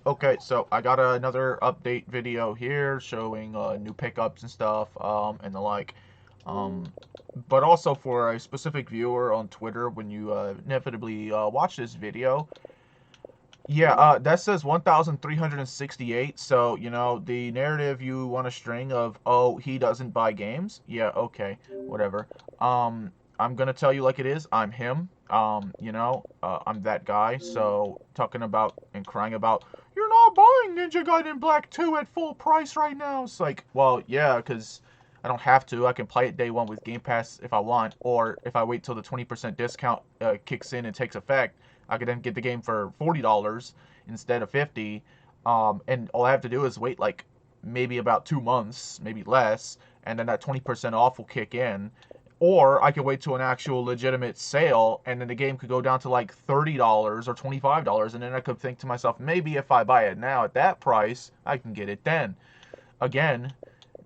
Okay, so I got another update video here showing new pickups and stuff, and the like. Um, but also for a specific viewer on Twitter, when you inevitably watch this video, yeah, that says 1,368. So, the narrative you want to string of, oh, he doesn't buy games. Yeah, okay, whatever. I'm gonna tell you like it is. I'm him. I'm that guy. So, talking about and crying about, you're not buying Ninja Gaiden Black 2 at full price right now. It's like, well, yeah, because I don't have to. I can play it day one with Game Pass if I want, or if I wait till the 20% discount kicks in and takes effect, I could then get the game for $40 instead of 50. And all I have to do is wait like maybe about 2 months, maybe less, and then that 20% off will kick in. Or I could wait to an actual legitimate sale, and then the game could go down to like $30 or $25, and then I could think to myself, maybe if I buy it now at that price, I can get it then. Again,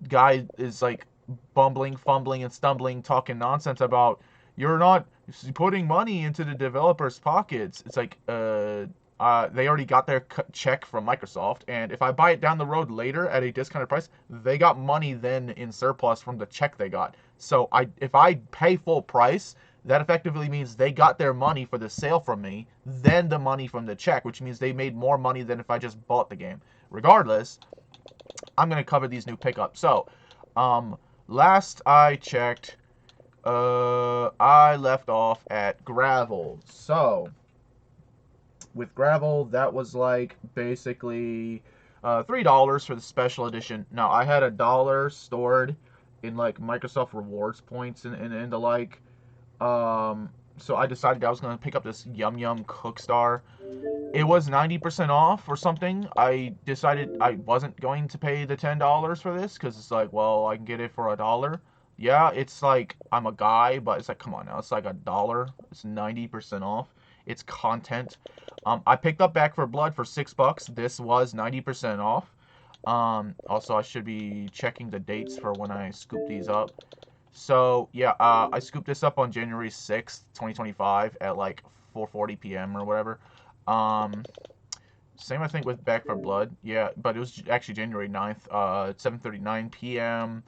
guy is like bumbling, fumbling, and stumbling, talking nonsense about you're not putting money into the developers' pockets. It's like, they already got their check from Microsoft, and if I buy it down the road later at a discounted price, they got money then in surplus from the check they got. So if I pay full price, that effectively means they got their money for the sale from me, then the money from the check, which means they made more money than if I just bought the game. Regardless, I'm gonna cover these new pickups. So, um, last I checked, I left off at Gravel. So, with Gravel, that was like basically $3 for the special edition. Now, I had $1 stored in like Microsoft Rewards points and the like. Um, so I decided I was gonna pick up this Yum Yum Cookstar. It was 90% off or something. I decided I wasn't going to pay the $10 for this because it's like, well, I can get it for $1. Yeah, it's like I'm a guy, but it's like, come on now, it's like $1. It's 90% off. It's content. I picked up Back for Blood for $6. This was 90% off. Also, I should be checking the dates for when I scoop these up. So yeah, I scooped this up on January 6th, 2025 at like 4:40 p.m. or whatever. Um, Same I think with Back for Blood. Yeah, but it was actually January 9th, 7:39 p.m.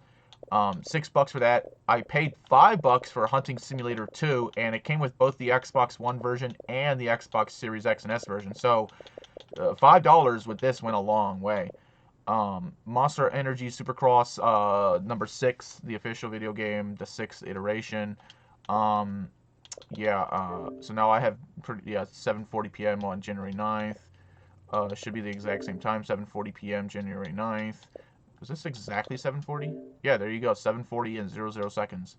$6 for that. I paid $5 for Hunting Simulator 2, and it came with both the Xbox One version and the Xbox Series X and S version. So $5 with this went a long way. Monster Energy Supercross number 6, the official video game, the 6th iteration. Um, yeah, so now I have 7:40 p.m. on January 9th. It should be the exact same time, 7:40 p.m. January 9th. Was this exactly 7:40? Yeah, there you go, 7:40 and 00 seconds.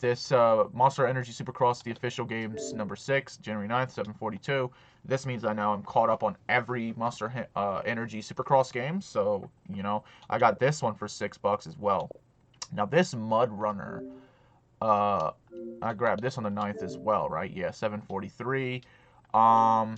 This Monster Energy Supercross, the official games number 6, January 9th, 7:42. This means I now am caught up on every Monster Energy Supercross game, so, I got this one for $6 as well. Now, this Mud Runner, uh, I grabbed this on the 9th as well, right? Yeah, 7:43. Um,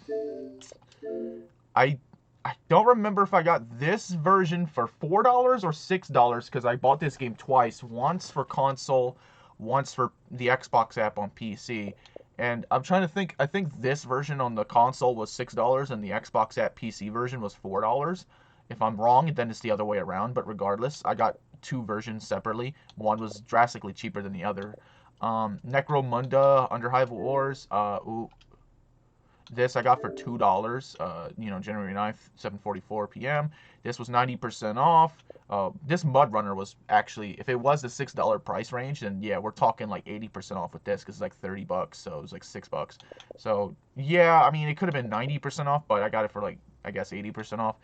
I I don't remember if I got this version for $4 or $6 because I bought this game twice. Once for console, once for the Xbox app on PC. And I'm trying to think. I think this version on the console was $6 and the Xbox app PC version was $4. If I'm wrong, then it's the other way around. But regardless, I got two versions separately. One was drastically cheaper than the other. Necromunda Under Hive Wars. This I got for $2, January 9th, 7:44 p.m. This was 90% off. This Mud Runner was actually, if it was the $6 price range, then yeah, we're talking like 80% off with this because it's like $30, so it was like $6. So yeah, I mean, it could have been 90% off, but I got it for like, I guess 80% off.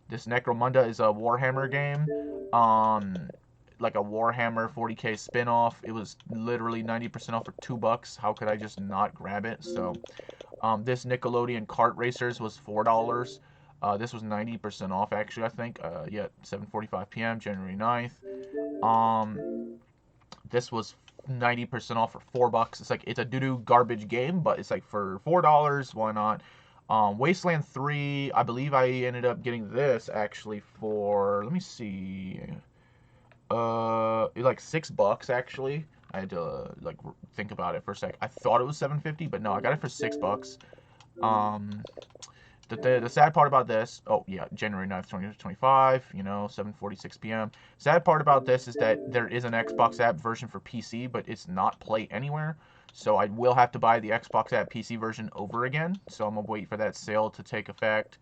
This Necromunda is a Warhammer game. Like a Warhammer 40K spin-off. It was literally 90% off for $2. How could I just not grab it? So this Nickelodeon Kart Racers was $4. This was 90% off, actually, I think. Yeah, 7:45 p.m., January 9th. This was 90% off for $4. It's like, it's a doo-doo garbage game, but it's like for $4, why not? Wasteland 3, I believe I ended up getting this actually for, let me see, like $6 actually. I had to like think about it for a sec. I thought it was 750, but no, I got it for $6. Um, the sad part about this, oh yeah, January 9th, 2025, 7:46 p.m. Sad part about this is that there is an Xbox app version for PC, but it's not Play Anywhere. So I will have to buy the Xbox app PC version over again. So I'm gonna wait for that sale to take effect.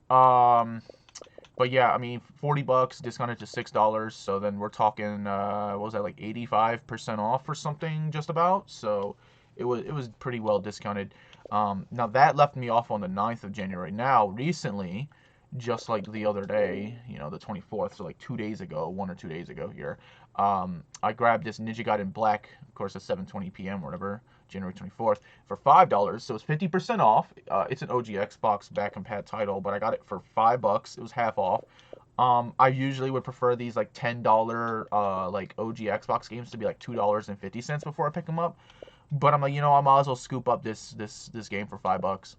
But yeah, I mean, $40 discounted to $6. So then we're talking, what was that, like 85% off or something, just about. So it was pretty well discounted. Now that left me off on the 9th of January. Now recently, just like the other day, the 24th, so like 2 days ago, 1 or 2 days ago here, I grabbed this Ninja Gaiden Black, of course, at 7:20 p.m. or whatever, January 24th, for $5. So it's 50% off. It's an OG Xbox back compat title, but I got it for $5. It was half off. I usually would prefer these like $10 like OG Xbox games to be like $2.50 before I pick them up. But I'm like, I might as well scoop up this game for $5.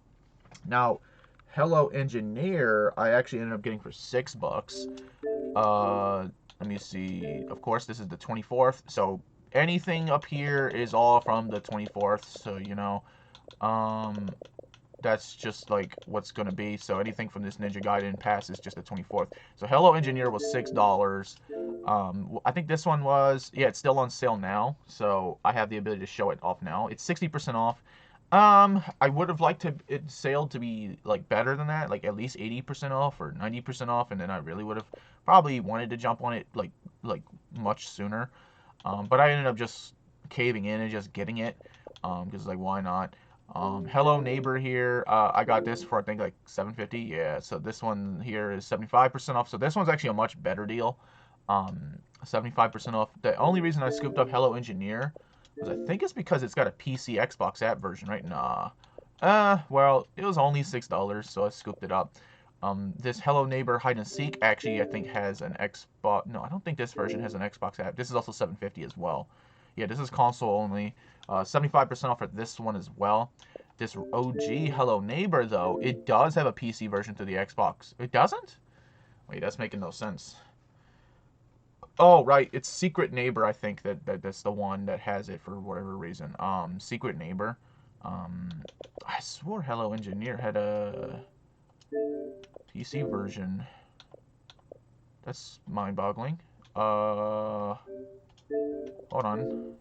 Now, Hello Engineer, I actually ended up getting for $6. Let me see. Of course, this is the 24th, so anything up here is all from the 24th. So that's just like what's gonna be. So anything from this Ninja Gaiden pass is just the 24th. So Hello Engineer was $6. I think this one was, yeah, it's still on sale now, so I have the ability to show it off now. It's 60% off. I would have liked it sale to be like better than that, like at least 80% off or 90% off, and then I really would have probably wanted to jump on it like much sooner. But I ended up just caving in and just getting it, because like why not? Hello Neighbor here. I got this for I think like $7.50. Yeah, so this one here is 75% off. So this one's actually a much better deal. 75% off. The only reason I scooped up Hello Engineer was I think it's because it's got a PC Xbox app version, right? Nah. Well, it was only $6, so I scooped it up. This Hello Neighbor Hide and Seek actually I think has an Xbox. No, I don't think this version has an Xbox app. This is also $7.50 as well. Yeah, this is console only. 75% off for this one as well. This OG Hello Neighbor, though, it does have a PC version through the Xbox. It doesn't? Wait, that's making no sense. Oh, right, it's Secret Neighbor, I think that's the one that has it for whatever reason. Secret Neighbor. I swore Hello Engineer had a PC version. That's mind-boggling. Hold on.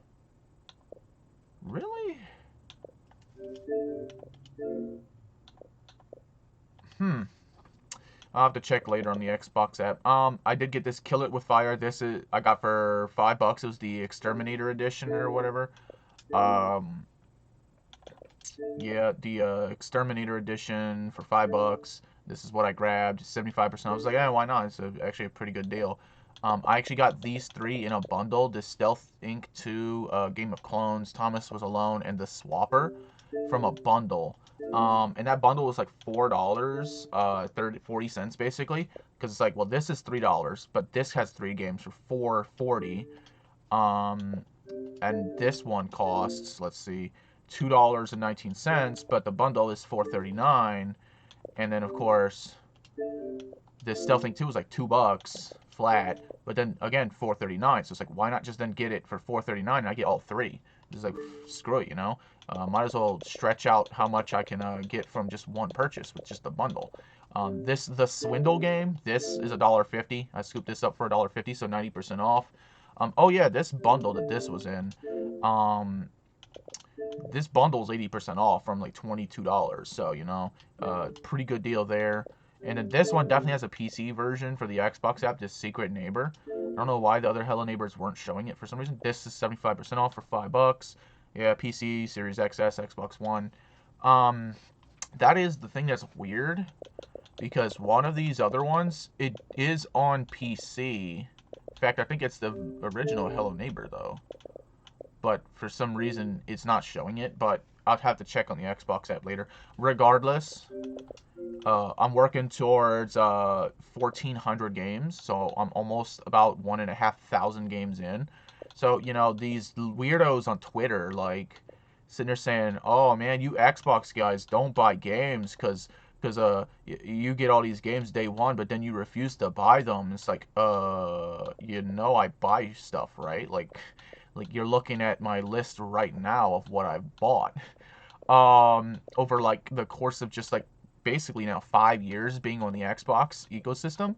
Really? I'll have to check later on the Xbox app. I did get this Kill It With Fire. This is I got for $5. It was the Exterminator edition or whatever. Yeah, the Exterminator edition for $5. This is what I grabbed, 75%. I was like, yeah, why not? It's actually a pretty good deal. I actually got these three in a bundle: the Stealth Inc. 2, Game of Clones, Thomas Was Alone, and the Swapper from a bundle. And that bundle was like $4, 40 cents basically, because it's like, well, this is $3, but this has 3 games for $4.40. And this one costs, let's see, $2.19, but the bundle is $4.39. And then of course, this Stealth Inc. 2 was like $2 flat, but then again $4.39. So it's like, why not just then get it for $4.39 and I get all 3? It's like, screw it, might as well stretch out how much I can get from just one purchase with just the bundle. The Swindle game, this is $1.50. I scooped this up for $1.50, so 90% off. Oh yeah, this bundle that this was in, this bundle is 80% off from like $22. So pretty good deal there. And then this one definitely has a PC version for the Xbox app, this Secret Neighbor. I don't know why the other Hello Neighbors weren't showing it for some reason. This is 75% off for $5. Yeah, PC, Series XS, Xbox One. That is the thing that's weird, because one of these other ones, it is on PC. In fact, I think it's the original Hello Neighbor, though. But for some reason, it's not showing it, but I'll have to check on the Xbox app later. Regardless, I'm working towards 1,400 games, so I'm almost about 1,500 games in. So, these weirdos on Twitter, like, sitting there saying, oh, man, you Xbox guys don't buy games because you get all these games day one, but then you refuse to buy them. It's like, I buy stuff, right? Like you're looking at my list right now of what I've bought. Over, like, the course of just, like, basically now 5 years being on the Xbox ecosystem.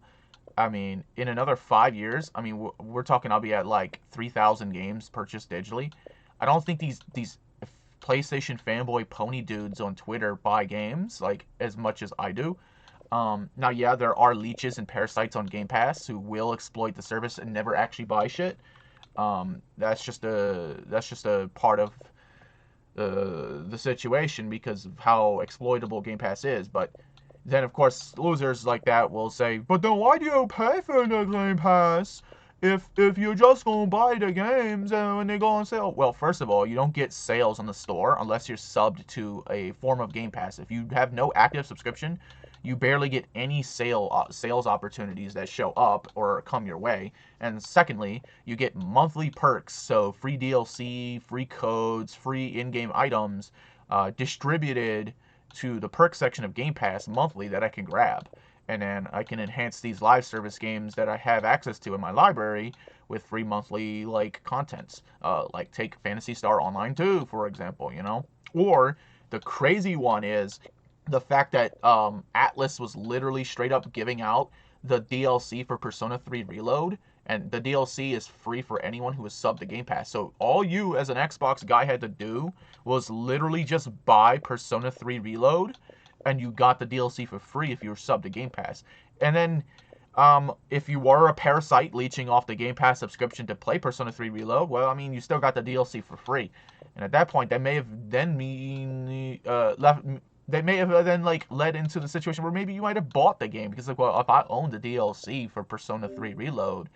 I mean, in another 5 years, I mean, we're talking I'll be at like 3,000 games purchased digitally. I don't think these PlayStation fanboy pony dudes on Twitter buy games like as much as I do. Now, yeah, there are leeches and parasites on Game Pass who will exploit the service and never actually buy shit. That's just a part of the situation because of how exploitable Game Pass is. But then, of course, losers like that will say, "But then why do you pay for the Game Pass if you're just gonna buy the games and when they go on sale?" Well, first of all, you don't get sales on the store unless you're subbed to a form of Game Pass. If you have no active subscription, you barely get any sales opportunities that show up or come your way. And secondly, you get monthly perks, so free DLC, free codes, free in-game items distributed to the perk section of Game Pass monthly that I can grab. And then I can enhance these live service games that I have access to in my library with free monthly like contents. Like take Phantasy Star Online 2, for example, you know? Or the crazy one is the fact that Atlus was literally straight up giving out the DLC for Persona 3 Reload, and the DLC is free for anyone who is subbed to Game Pass. So all you as an Xbox guy had to do was literally just buy Persona 3 Reload, and you got the DLC for free if you were subbed to Game Pass. And then if you were a parasite leeching off the Game Pass subscription to play Persona 3 Reload, well, I mean, you still got the DLC for free. And at that point, that may have then then like led into the situation where maybe you might have bought the game because like, well, if I own the DLC for Persona 3 Reload,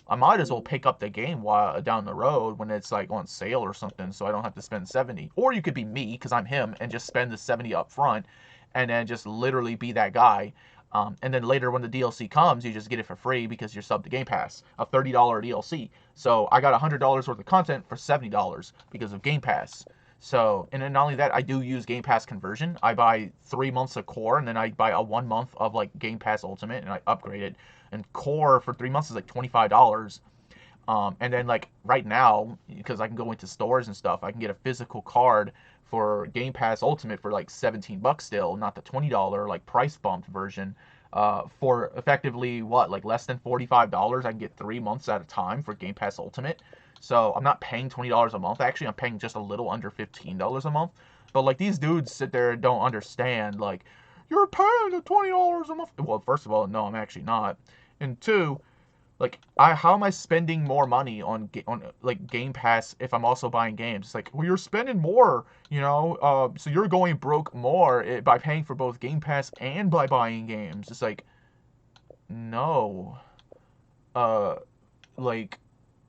I might as well pick up the game while down the road when it's like on sale or something, so I don't have to spend 70. Or you could be me because I'm him and just spend the 70 up front, and then just literally be that guy. And then later when the DLC comes, you just get it for free because you're subbed to Game Pass, a $30 DLC. So I got $100 worth of content for $70 because of Game Pass. So, and then not only that, I do use Game Pass conversion. I buy 3 months of Core, and then I buy a 1 month of like Game Pass Ultimate, and I upgrade it. And Core for 3 months is like $25. And then like right now, because I can go into stores and stuff, I can get a physical card for Game Pass Ultimate for like $17 still, not the $20 like price bumped version. For effectively what, like less than $45, I can get 3 months at a time for Game Pass Ultimate. So I'm not paying $20 a month. Actually, I'm paying just a little under $15 a month. But like these dudes sit there and don't understand. Like, you're paying the $20 a month. Well, first of all, no, I'm actually not. And two, like how am I spending more money on like Game Pass if I'm also buying games? It's like, well, you're spending more, you know, so you're going broke more by paying for both Game Pass and by buying games. It's like, no, uh, like,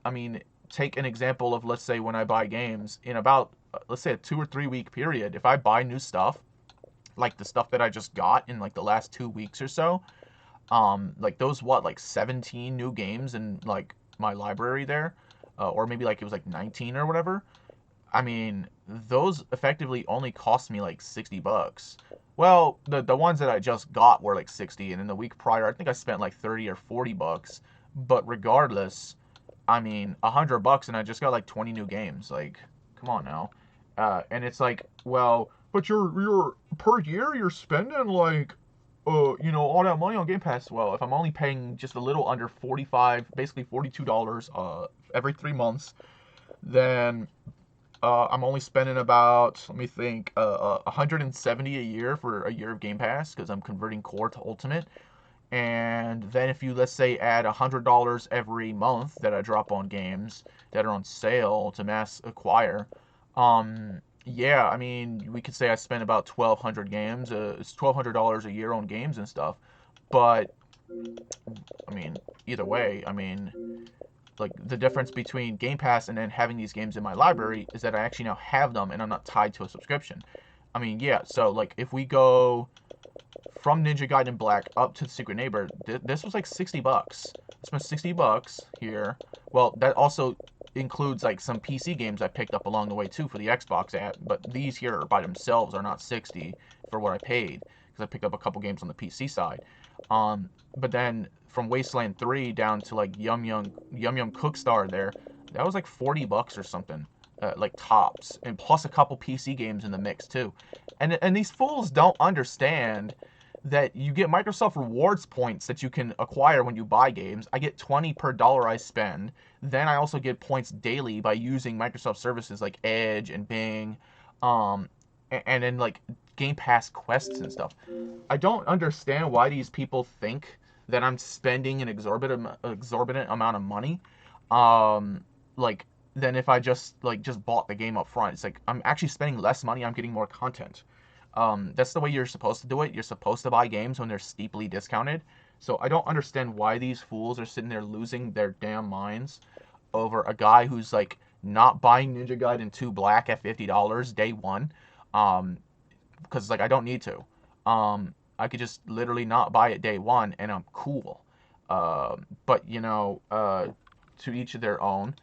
I mean, take an example of, let's say, when I buy games in about let's say a 2 or 3 week period. If I buy new stuff, like the stuff that I just got in like the last 2 weeks or so, like those what, like 17 new games in like my library there, or maybe like it was like 19 or whatever. I mean, those effectively only cost me like $60. Well, the ones that I just got were like 60, and in the week prior, I think I spent like 30 or $40. But regardless, I mean, $100 and I just got like 20 new games. Like, come on now. And it's like, well, but you're per year you're spending like all that money on Game Pass. Well, if I'm only paying just a little under 45, basically $42 every 3 months, then I'm only spending about, let me think, 170 a year for a year of Game Pass because I'm converting Core to Ultimate. And then if you, let's say, add $100 every month that I drop on games that are on sale to mass acquire, yeah, I mean, we could say I spend about 1,200 games. It's $1,200 a year on games and stuff. But I mean, either way, I mean, like the difference between Game Pass and then having these games in my library is that I actually now have them and I'm not tied to a subscription. I mean, yeah. So like, if we go from Ninja Gaiden Black up to the Secret Neighbor, this was like $60. I spent $60 here. Well, that also includes like some PC games I picked up along the way too for the Xbox app, but these here by themselves are not 60 for what I paid because I picked up a couple games on the PC side. But then from Wasteland 3 down to like Yum Yum Cookstar there, that was like $40 or something. Like tops, and plus a couple PC games in the mix too, and these fools don't understand that you get Microsoft rewards points that you can acquire when you buy games. I get 20 per dollar I spend. Then I also get points daily by using Microsoft services like Edge and Bing, um, and then like Game Pass quests and stuff. I don't understand why these people think that I'm spending an exorbitant amount of money, um, like than if I just bought the game up front. It's like I'm actually spending less money. I'm getting more content. That's the way you're supposed to do it. You're supposed to buy games when they're steeply discounted. So I don't understand why these fools are sitting there losing their damn minds over a guy who's like not buying Ninja Gaiden 2 Black at $50 day one. Um, because like I don't need to. I could just literally not buy it day one and I'm cool. But to each of their own.